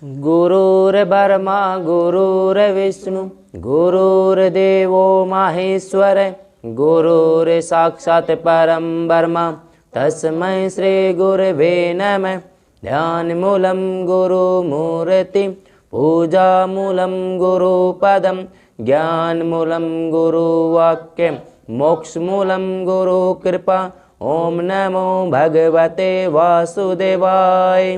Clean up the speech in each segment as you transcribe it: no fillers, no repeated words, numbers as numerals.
गुरुर्ब्रह्मा गुरुर्विष्णु गुरुर्देवो माहेश्वर गुरुर्साक्षात् परं ब्रह्म तस्मै श्री गुरवे नमः। ध्यानमूलं गुरुमूर्ति पूजामूलं गुरुपदं ज्ञानमूलं गुरुवाक्यं मोक्षमूलं गुरुकृपा। ओम नमो भगवते वासुदेवाय।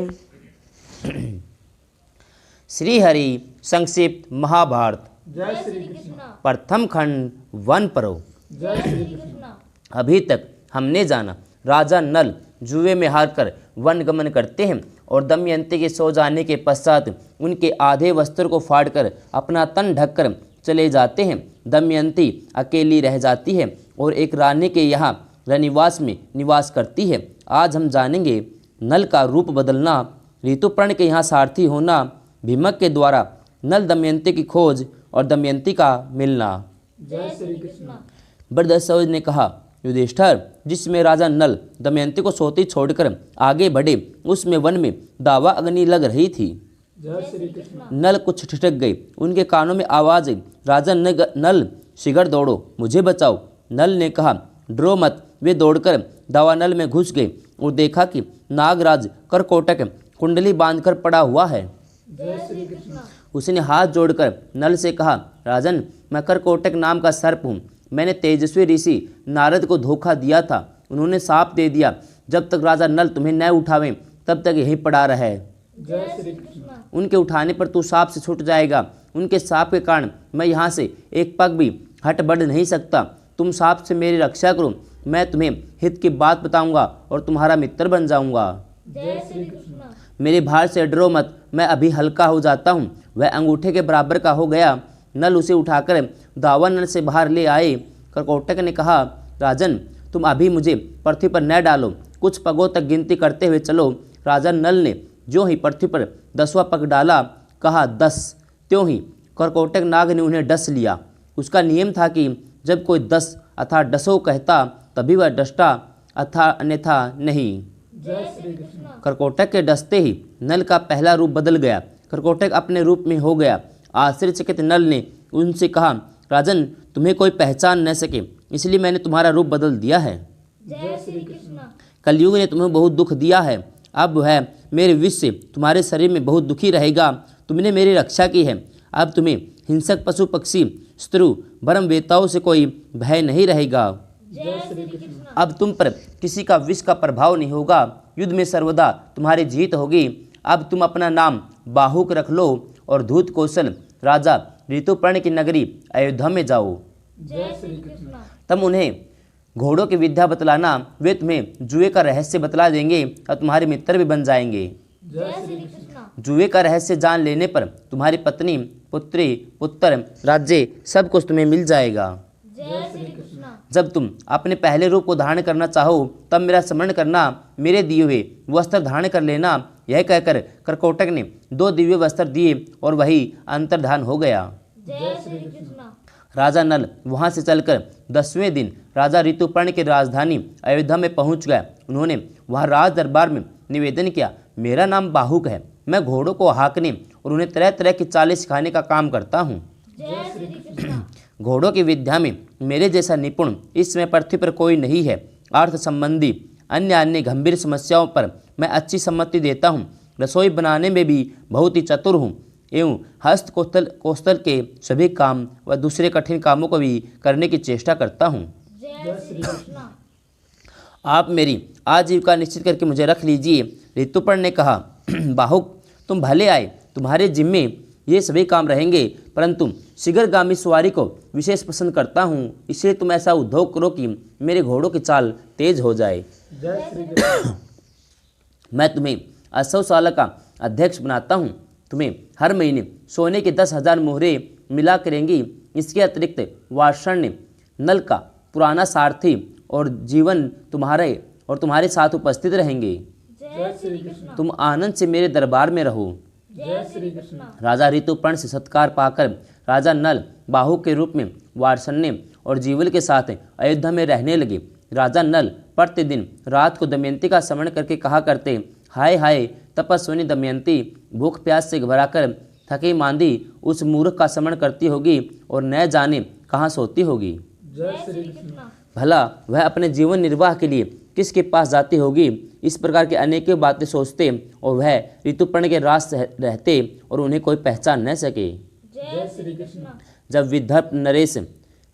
श्री हरि संक्षिप्त महाभारत जय श्री कृष्ण। प्रथम खंड वन पर्व। जय श्री कृष्ण। अभी तक हमने जाना राजा नल जुए में हारकर वन गमन करते हैं और दमयंती के सो जाने के पश्चात उनके आधे वस्त्र को फाड़कर अपना तन ढककर चले जाते हैं। दमयंती अकेली रह जाती है और एक रानी के यहाँ रनिवास में निवास करती है। आज हम जानेंगे नल का रूप बदलना, ऋतुपर्ण के यहाँ सारथी होना, भीमक के द्वारा नल दमयंती की खोज और दमयंती का मिलना। जय श्री कृष्ण। बृहदस्वज ने कहा, युधिष्ठिर, जिसमें राजा नल दमयंती को सोती छोड़कर आगे बढ़े उसमें वन में दावा अग्नि लग रही थी। जय श्री कृष्ण। नल कुछ ठिठक गई, उनके कानों में आवाज आई, राजा नल शीघ्र दौड़ो, मुझे बचाओ। नल ने कहा, डरो मत। वे दौड़कर दावानल में घुस गए और देखा कि नागराज करकोटक कुंडली बांधकर पड़ा हुआ है। जय श्री कृष्ण। उसने हाथ जोड़कर नल से कहा, राजन, मैं करकोटक नाम का सर्प हूँ। मैंने तेजस्वी ऋषि नारद को धोखा दिया था। उन्होंने साप दे दिया, जब तक राजा नल तुम्हें न उठावे तब तक यहीं पड़ा रहे। जय श्री कृष्ण। उनके उठाने पर तू साप से छूट जाएगा। उनके साप के कारण मैं यहाँ से एक पग भी हट बढ़ नहीं सकता। तुम साप से मेरी रक्षा करो, मैं तुम्हें हित की बात बताऊंगा और तुम्हारा मित्र बन जाऊंगा। जय श्री कृष्ण। मेरे भार से डरो मत, मैं अभी हल्का हो जाता हूँ। वह अंगूठे के बराबर का हो गया। नल उसे उठाकर दावानल से बाहर ले आए। करकोटक ने कहा, राजन, तुम अभी मुझे पृथ्वी पर न डालो, कुछ पगों तक गिनती करते हुए चलो। राजा नल ने जो ही पृथ्वी पर 10वां पग डाला, कहा 10, त्यों ही करकोटक नाग ने उन्हें डस लिया। उसका नियम था कि जब कोई 10 अर्थात डसो कहता तभी वह डसता, अथा अन्यथा नहीं। जय श्री कृष्ण। करकोटक के डसते ही नल का पहला रूप बदल गया। करकोटक अपने रूप में हो गया। आश्चर्यचकित नल ने उनसे कहा, राजन, तुम्हें कोई पहचान न सके इसलिए मैंने तुम्हारा रूप बदल दिया है। जय श्री कृष्ण। कलयुग ने तुम्हें बहुत दुख दिया है, अब वह मेरे विष से तुम्हारे शरीर में बहुत दुखी रहेगा। तुमने मेरी रक्षा की है, अब तुम्हें हिंसक पशु पक्षी स्त्रु भरम वेताओं से कोई भय नहीं रहेगा। जय श्री कृष्ण। अब तुम पर किसी का विष का प्रभाव नहीं होगा। युद्ध में सर्वदा तुम्हारी जीत होगी। अब तुम अपना नाम बाहुक रख लो और धूत कौशल राजा ऋतुपर्ण की नगरी अयोध्या में जाओ। जय श्री कृष्ण। तब उन्हें घोड़ों की विद्या बतलाना, वे तुम्हें जुए का रहस्य बतला देंगे और तुम्हारे मित्र भी बन जाएंगे। जय श्री कृष्ण। जुए का रहस्य जान लेने पर तुम्हारी पत्नी, पुत्री, पुत्र, राज्य सब कुछ तुम्हें मिल जाएगा। जय श्री कृष्ण। जब तुम अपने पहले रूप को धारण करना चाहो तब मेरा स्मरण करना, मेरे दिए हुए वस्त्र धारण कर लेना। यह कहकर करकोटक ने 2 दिव्य वस्त्र दिए और वही अंतर्धान हो गया। जय श्री कृष्ण। राजा नल वहां से चलकर 10वें दिन राजा ऋतुपर्ण की राजधानी अयोध्या में पहुंच गया। उन्होंने वहां राज दरबार में निवेदन किया, मेरा नाम बाहुक है, मैं घोड़ों को हाँकने और उन्हें तरह तरह की चालें सिखाने का काम करता हूँ। जय श्री कृष्ण। घोड़ों की विद्या में मेरे जैसा निपुण इस समय पृथ्वी पर कोई नहीं है। अर्थ संबंधी अन्य गंभीर समस्याओं पर मैं अच्छी सम्मति देता हूँ। रसोई बनाने में भी बहुत ही चतुर हूँ एवं हस्त कौशल के सभी काम व दूसरे कठिन कामों को भी करने की चेष्टा करता हूँ। जय श्री कृष्ण। आप मेरी आजीविका निश्चित करके मुझे रख लीजिए। ऋतुपर्ण ने कहा, बाहुक, तुम भले आए, तुम्हारे जिम्मे ये सभी काम रहेंगे, परंतु शीघ्रगामी सवारी को विशेष पसंद करता हूँ, इसलिए तुम ऐसा उद्योग करो कि मेरे घोड़ों की चाल तेज हो जाए। जय श्री कृष्ण। मैं तुम्हें अश्वशाला का अध्यक्ष बनाता हूँ। तुम्हें हर महीने सोने के 10,000 मोहरे मिला करेंगी। इसके अतिरिक्त वार्षण्य नल का पुराना सारथी और जीवन तुम्हारे साथ उपस्थित रहेंगे। जय श्री कृष्ण। तुम आनंद से मेरे दरबार में रहो। जय श्री कृष्ण। राजा ऋतुपर्ण से सत्कार पाकर राजा नल बाहु के रूप में वार्षण्य और जीवल के साथ अयोध्या में रहने लगे। राजा नल प्रतिदिन रात को दमयंती का स्मरण करके कहा करते, हाय हाय, तपस्विनी दमयंती भूख प्यास से घबराकर थकी मांदी उस मूर्ख का स्मरण करती होगी और न जाने कहाँ सोती होगी। जय श्री कृष्ण। भला वह अपने जीवन निर्वाह के लिए किसके पास जाती होगी। इस प्रकार की अनेकों बातें सोचते और वह ऋतुपर्ण के रास रहते और उन्हें कोई पहचान न सके। जय श्री कृष्ण। जब विदर्भ नरेश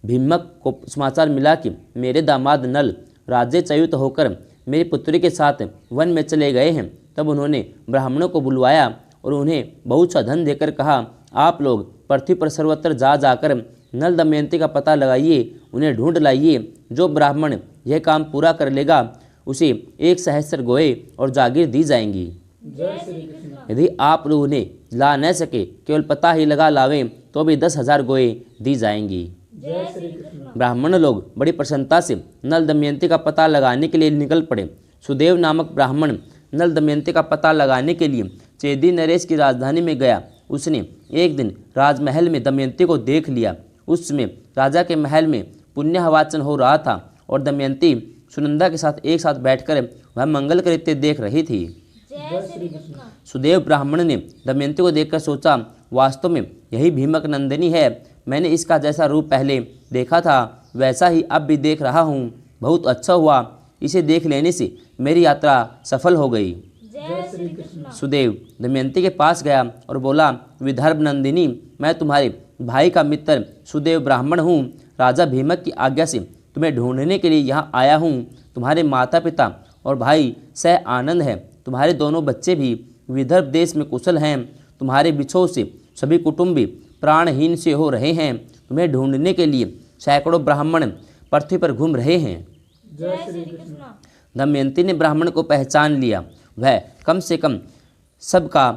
भीमक को समाचार मिला कि मेरे दामाद नल राज्यच्युत होकर मेरी पुत्री के साथ वन में चले गए हैं, तब उन्होंने ब्राह्मणों को बुलवाया और उन्हें बहुत सा धन देकर कहा, आप लोग पृथ्वी पर सर्वत्र जा जाकर नल दमयंती का पता लगाइए, उन्हें ढूंढ लाइए। जो ब्राह्मण यह काम पूरा कर लेगा उसे 1 सहस्त्र गोए और जागीर दी जाएंगी। जय श्री कृष्ण। यदि आप लोग उन्हें ला न सके, केवल पता ही लगा लावें, तो भी 10,000 गोए दी जाएंगी। जय श्री कृष्ण। ब्राह्मण लोग बड़ी प्रसन्नता से नल दमयंती का पता लगाने के लिए निकल पड़े। सुदेव नामक ब्राह्मण नल दमयंती का पता लगाने के लिए चेदी नरेश की राजधानी में गया। उसने एक दिन राजमहल में दमयंती को देख लिया। उस समय राजा के महल में पुण्यवाचन हो रहा था और दमयंती सुनंदा के साथ एक साथ बैठकर वह मंगल कृत्य देख रही थी। जय श्री कृष्ण। सुदेव ब्राह्मण ने दमयंती को देखकर सोचा, वास्तव में यही भीमक नंदिनी है। मैंने इसका जैसा रूप पहले देखा था वैसा ही अब भी देख रहा हूँ। बहुत अच्छा हुआ, इसे देख लेने से मेरी यात्रा सफल हो गई। जय श्री कृष्ण। सुदेव दमयंती के पास गया और बोला, विदर्भ नंदिनी, मैं तुम्हारे भाई का मित्र सुदेव ब्राह्मण हूँ। राजा भीमक की आज्ञा से तुम्हें ढूंढने के लिए यहाँ आया हूँ। तुम्हारे माता पिता और भाई सह आनंद हैं। तुम्हारे दोनों बच्चे भी विदर्भ देश में कुशल हैं। तुम्हारे बिछोह से सभी कुटुंबी प्राणहीन से हो रहे हैं। तुम्हें ढूंढने के लिए सैकड़ों ब्राह्मण पृथ्वी पर घूम रहे हैं। जय श्री कृष्ण। दमयंती ने ब्राह्मण को पहचान लिया। वह कम से कम सबका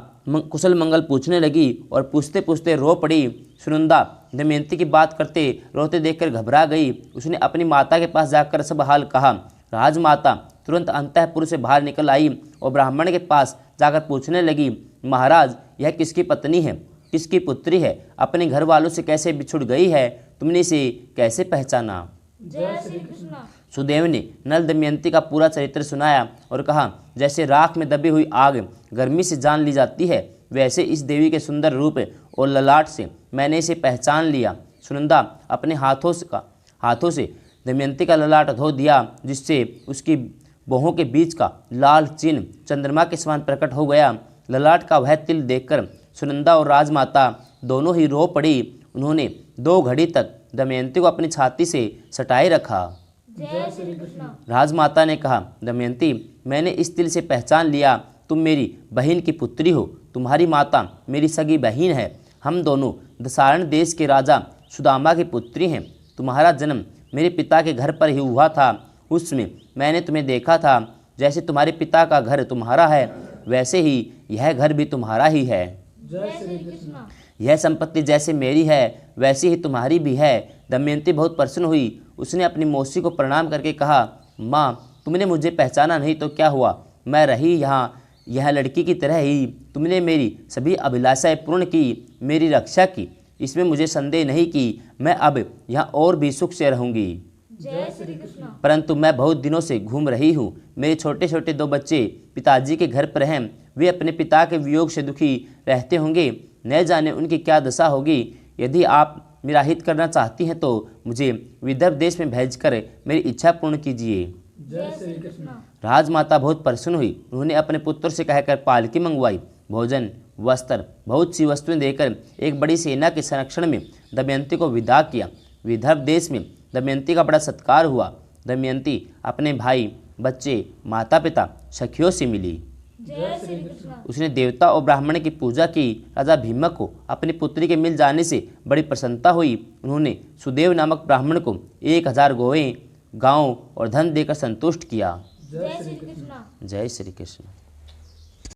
कुशल मंगल पूछने लगी और पूछते पूछते रो पड़ी। सुनंदा दमयंती की बात करते रोते देखकर घबरा गई। उसने अपनी माता के पास जाकर सब हाल कहा। राजमाता तुरंत अंतःपुर से बाहर निकल आई और ब्राह्मण के पास जाकर पूछने लगी, महाराज, यह किसकी पत्नी है, किसकी पुत्री है, अपने घर वालों से कैसे बिछुड़ गई है, तुमने इसे कैसे पहचाना। जय श्री कृष्ण। सुदेव ने नल दमयंती का पूरा चरित्र सुनाया और कहा, जैसे राख में दबी हुई आग गर्मी से जान ली जाती है, वैसे इस देवी के सुंदर रूप और ललाट से मैंने इसे पहचान लिया। सुनंदा अपने हाथों से दमयंती का ललाट धो दिया, जिससे उसकी बाहों के बीच का लाल चिन्ह चंद्रमा के समान प्रकट हो गया। ललाट का वह तिल देखकर सुनंदा और राजमाता दोनों ही रो पड़ी। उन्होंने 2 घड़ी तक दमयंती को अपनी छाती से सटाए रखा। जय श्री कृष्ण। राजमाता ने कहा, दमयंती, मैंने इस तिल से पहचान लिया, तुम मेरी बहन की पुत्री हो। तुम्हारी माता मेरी सगी बहन है। हम दोनों दसारण देश के राजा सुदामा की पुत्री हैं। तुम्हारा जन्म मेरे पिता के घर पर ही हुआ था। उसमें मैंने तुम्हें देखा था। जैसे तुम्हारे पिता का घर तुम्हारा है, वैसे ही यह घर भी तुम्हारा ही है। जय श्री कृष्ण। यह संपत्ति जैसे मेरी है वैसी ही तुम्हारी भी है। दमयंती बहुत प्रसन्न हुई। उसने अपनी मौसी को प्रणाम करके कहा, माँ, तुमने मुझे पहचाना नहीं तो क्या हुआ, मैं रही यहाँ यह लड़की की तरह ही। तुमने मेरी सभी अभिलाषाएं पूर्ण की, मेरी रक्षा की, इसमें मुझे संदेह नहीं कि मैं अब यहाँ और भी सुख से रहूँगी। जय श्री कृष्ण। परंतु मैं बहुत दिनों से घूम रही हूँ। मेरे छोटे छोटे 2 बच्चे पिताजी के घर पर हैं। वे अपने पिता के वियोग से दुखी रहते होंगे। न जाने उनकी क्या दशा होगी। यदि आप मेरा हित करना चाहती हैं तो मुझे विदर्भ देश में भेजकर मेरी इच्छा पूर्ण कीजिए। जय श्री कृष्ण। राजमाता बहुत प्रसन्न हुई। उन्होंने अपने पुत्र से कहकर पालकी मंगवाई। भोजन, वस्त्र, बहुत सी वस्तुएं देकर एक बड़ी सेना के संरक्षण में दमयंती को विदा किया। विदर्भ देश में दमयंती का बड़ा सत्कार हुआ। दमयंती अपने भाई, बच्चे, माता पिता, सखियों से मिली। जय श्री कृष्ण। उसने देवता और ब्राह्मण की पूजा की। राजा भीमक को अपनी पुत्री के मिल जाने से बड़ी प्रसन्नता हुई। उन्होंने सुदेव नामक ब्राह्मण को 1000 गोवें, गांव और धन देकर संतुष्ट किया। जय श्री कृष्ण। जय श्री कृष्ण।